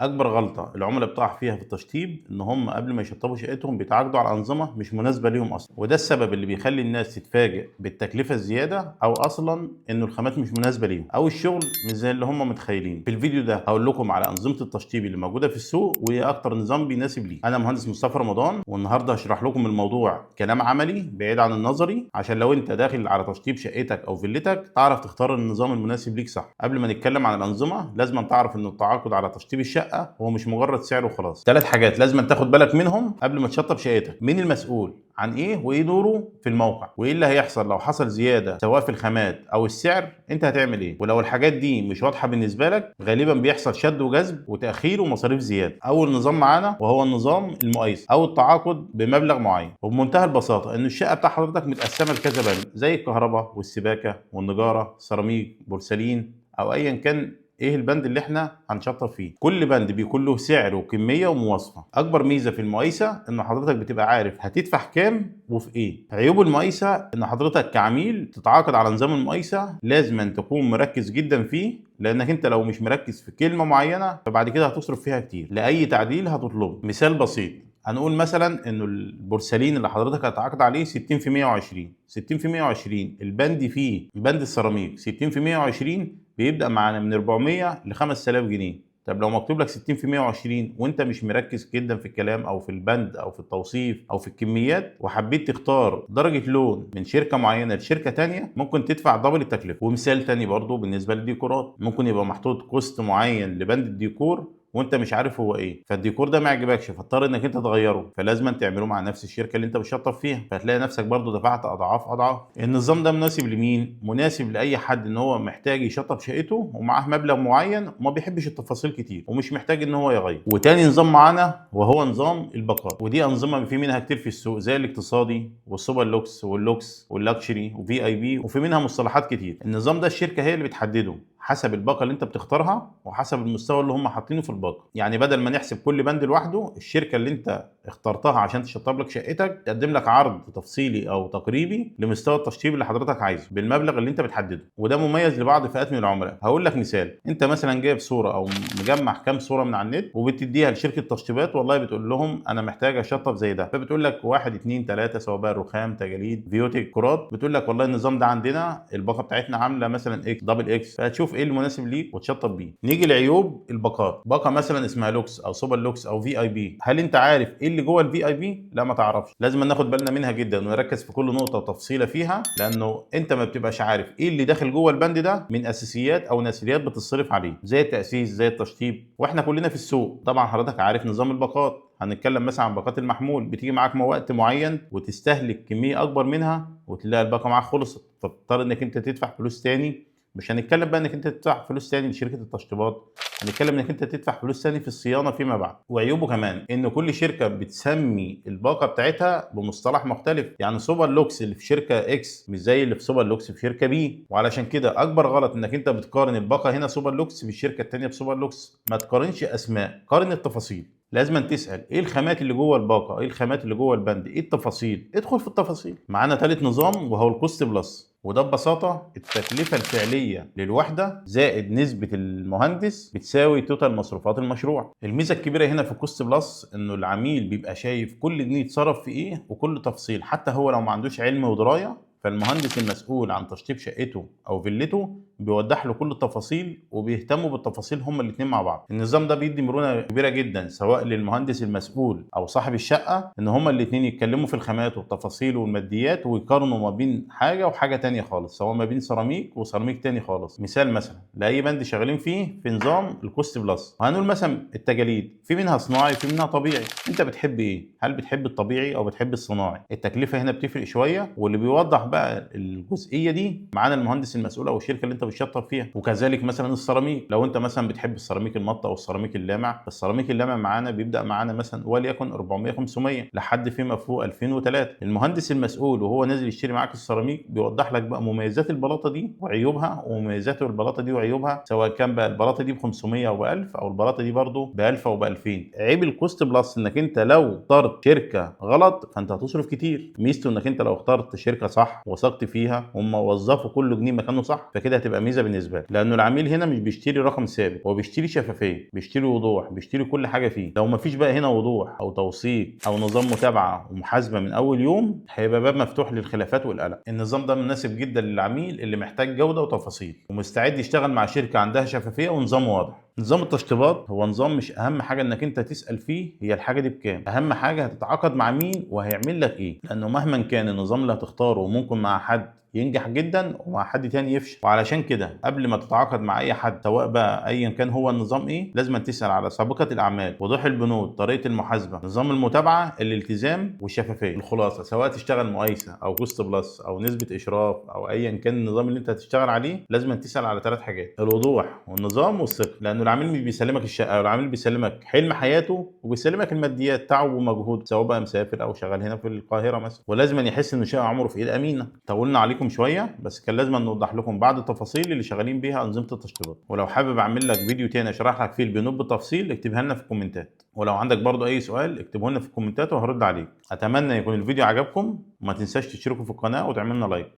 اكبر غلطه العملاء بتقع فيها في التشطيب ان هم قبل ما يشطبوا شقتهم بيتعاقدوا على انظمه مش مناسبه ليهم اصلا، وده السبب اللي بيخلي الناس تتفاجئ بالتكلفه الزياده او اصلا انه الخامات مش مناسبه ليهم او الشغل مش زي اللي هم متخيلين. في الفيديو ده هقول لكم على انظمه التشطيب اللي موجوده في السوق وايه اكتر نظام بيناسب ليه. انا مهندس مصطفى رمضان، والنهارده هشرح لكم الموضوع كلام عملي بعيد عن النظري عشان لو انت داخل على تشطيب شقتك او فيلتك تعرف تختار النظام المناسب ليك صح. قبل ما نتكلم عن الانظمه لازم تعرف ان التعاقد على تشطيب الشقه هو مش مجرد سعر وخلاص. ثلاث حاجات لازم تاخد بالك منهم قبل ما تشطب شقتك: مين المسؤول عن ايه، وايه دوره في الموقع، وايه اللي هيحصل لو حصل زياده سواء في الخامات او السعر انت هتعمل ايه. ولو الحاجات دي مش واضحه بالنسبه لك غالبا بيحصل شد وجذب وتاخير ومصاريف زياده. اول نظام معانا وهو النظام المقايسه او التعاقد بمبلغ معين، وبمنتهى البساطه ان الشقه بتاع حضرتك متقسمه لكذا بند زي الكهرباء والسباكه والنجاره سيراميك بورسلين او ايا كان ايه البند اللي احنا هنشطب فيه. كل بند بيكون له سعر وكميه ومواصفه. اكبر ميزه في المقايسه ان حضرتك بتبقى عارف هتدفع كام وفي ايه. عيوب المقايسه ان حضرتك كعميل تتعاقد على نظام المقايسه لازم أن تكون مركز جدا فيه، لانك انت لو مش مركز في كلمه معينه فبعد كده هتصرف فيها كتير لاي تعديل هتطلبه. مثال بسيط، هنقول مثلا انه البورسلين اللي حضرتك هتعاقد عليه 60 في 120 60 في 120 البند فيه بند السيراميك 60 في 120 بيبدأ معانا من 400 ل 5000 جنيه. طب لو مكتوب لك 60 في 120 وانت مش مركز جدا في الكلام او في البند او في التوصيف او في الكميات وحبيت تختار درجة لون من شركة معينة لشركة تانية ممكن تدفع دبل التكلفة. ومثال تاني برضو بالنسبة للديكورات، ممكن يبقى محطوط كوست معين لبند الديكور وانت مش عارف هو ايه، فالديكور ده ما يعجبكش فاضطر انك انت تغيره، فلازم تعمله مع نفس الشركه اللي انت بتشطب فيها، فهتلاقي نفسك برضو دفعت اضعاف اضعاف. النظام ده مناسب لمين؟ مناسب لاي حد ان هو محتاج يشطب شقته ومعاه مبلغ معين وما بيحبش التفاصيل كتير ومش محتاج ان هو يغير. وتاني نظام معانا وهو نظام الباقات، ودي انظمه في منها كتير في السوق زي الاقتصادي والسوبر لوكس واللوكس واللاكشري وفي اي بي، وفي منها مصطلحات كتير. النظام ده الشركه هي اللي بتحدده حسب الباقه اللي انت بتختارها وحسب المستوى اللي هم حاطينه في الباقه. يعني بدل ما نحسب كل بند لوحده، الشركه اللي انت اخترتها عشان تشطب لك شقتك تقدم لك عرض تفصيلي او تقريبي لمستوى التشطيب اللي حضرتك عايزه بالمبلغ اللي انت بتحدده. وده مميز لبعض فئات من العملاء. هقول لك مثال، انت مثلا جايب صوره او مجمع كام صوره من على النت وبتديها لشركه تشطيبات، والله بتقول لهم انا محتاج اشطب زي ده، فبتقول لك واحد اتنين تلاته سواء بقى رخام تجاليد فيوتيك كرات، بتقول لك والله النظام ده عندنا الباقه بتاعتنا عامله مثلا اكس دبل اكس، فهتشوف ايه المناسب ليك وتشطب بيه. نيجي لعيوب الباقات، باقه مثلا اسمها لوكس او سوبر لوكس او في اي بي، هل انت عارف ايه اللي جوه الفي اي بي؟ لا ما تعرفش. لازم ناخد بالنا منها جدا ونركز في كل نقطه وتفصيله فيها، لانه انت ما بتبقاش عارف ايه اللي داخل جوه البند ده من اساسيات او نسريات بتصرف عليه زي التاسيس زي التشطيب. واحنا كلنا في السوق طبعا حضرتك عارف نظام الباقات. هنتكلم مثلا عن باقات المحمول، بتيجي معاك وقت معين وتستهلك كميه اكبر منها وتلاقي الباقه معاك خلصت، فبتضطر انك انت تدفع فلوس تاني. مش هنتكلم بقى انك انت تدفع فلوس تاني لشركه التشطيبات، هنتكلم انك انت تدفع فلوس تاني في الصيانه فيما بعد. وعيوبه كمان ان كل شركه بتسمي الباقه بتاعتها بمصطلح مختلف، يعني سوبر لوكس اللي في شركه اكس مش زي اللي في سوبر لوكس في شركه بي. وعلشان كده اكبر غلط انك انت بتقارن الباقه هنا سوبر لوكس بالشركه الثانيه بسوبر لوكس. ما تقارنش اسماء، قارن التفاصيل. لازم تسال ايه الخامات اللي جوه الباقه، ايه الخامات اللي جوه البند، ايه التفاصيل، ادخل في التفاصيل. معانا ثالث نظام وهو الكوست بلس، وده ببساطه التكلفه الفعليه للوحده زائد نسبه المهندس بتساوي توتال مصروفات المشروع. الميزه الكبيره هنا في الكوست بلس انه العميل بيبقى شايف كل جنيه اتصرف في ايه وكل تفصيل، حتى هو لو ما عندوش علم ودرايه، فالمهندس المسؤول عن تشطيب شقته او فيلته بيوضح له كل التفاصيل وبيهتموا بالتفاصيل هما الاثنين مع بعض. النظام ده بيدي مرونه كبيره جدا سواء للمهندس المسؤول او صاحب الشقه ان هما الاثنين يتكلموا في الخامات والتفاصيل والماديات ويقارنوا ما بين حاجه وحاجه تانية خالص، سواء ما بين سيراميك وسيراميك تاني خالص. مثال مثلا لاي بند شغالين فيه في نظام الكوست بلس، وهنقول مثلا التجاليد في منها صناعي في منها طبيعي، انت بتحب ايه؟ هل بتحب الطبيعي او بتحب الصناعي؟ التكلفه هنا بتفرق شويه، واللي بيوضح بقى الجزئيه دي معانا المهندس المسؤول او الشركه اللي انت بتشطب فيها. وكذلك مثلا السيراميك، لو انت مثلا بتحب السيراميك المط او السيراميك اللامع، السيراميك اللامع معانا بيبدا معانا مثلا وليكن 400 500 لحد فيما فوق 2003. المهندس المسؤول وهو نازل يشتري معاك السيراميك بيوضح لك بقى مميزات البلاطه دي وعيوبها ومميزات البلاطه دي وعيوبها، سواء كان بقى البلاطه دي ب 500 او ب 1000 او البلاطه دي برضه ب 1000 او ب 2000. عيب الكوست بلس انك انت لو اخترت شركه غلط فانت هتصرف كتير. ميزته انك انت لو اخترت شركه صح وثقت فيها هم وظفوا كل جنيه مكانه صح، فكده هتبقى هتبقى ميزه بالنسبه لك، لانه العميل هنا مش بيشتري رقم ثابت، هو بيشتري شفافيه، بيشتري وضوح، بيشتري كل حاجه فيه. لو ما فيش بقى هنا وضوح او توثيق او نظام متابعه ومحاسبه من اول يوم، هيبقى باب مفتوح للخلافات والقلق. النظام ده مناسب جدا للعميل اللي محتاج جوده وتفاصيل ومستعد يشتغل مع شركه عندها شفافيه ونظام واضح. نظام التشطيبات هو نظام مش اهم حاجه انك انت تسال فيه هي الحاجه دي بكام، اهم حاجه هتتعاقد مع مين وهيعمل لك ايه، لانه مهما كان النظام اللي هتختاره ممكن مع حد ينجح جدا ومع حد تاني يفشل. وعلشان كده قبل ما تتعاقد مع اي حد، سواء بقى ايا كان هو النظام ايه، لازم تسال على سابقه الاعمال، وضوح البنود، طريقه المحاسبه، نظام المتابعه، الالتزام والشفافيه. الخلاصه سواء تشتغل مقايسه او كوست بلس او نسبه اشراف او ايا كان النظام اللي انت هتشتغل عليه، لازم تسال على 3 حاجات: الوضوح والنظام والثقه. لانه العميل مش بيسلمك الشقه، العميل بيسلمك حلم حياته وبيسلمك الماديات، تعب ومجهود، سواء بقى مسافر او شغال هنا في القاهره مثلا، ولازم يحس انه شقه عمره في ايد امينه. طولنا عليكم شويه، بس كان لازم نوضح لكم بعض التفاصيل اللي شغالين بيها انظمه التشطيبات. ولو حابب اعمل لك فيديو تاني اشرح لك فيه البنود بالتفصيل، اكتبها لنا في الكومنتات. ولو عندك برضو اي سؤال اكتبه لنا في الكومنتات وهرد عليك. اتمنى يكون الفيديو عجبكم، وما تنساش تشتركوا في القناه وتعملنا لايك.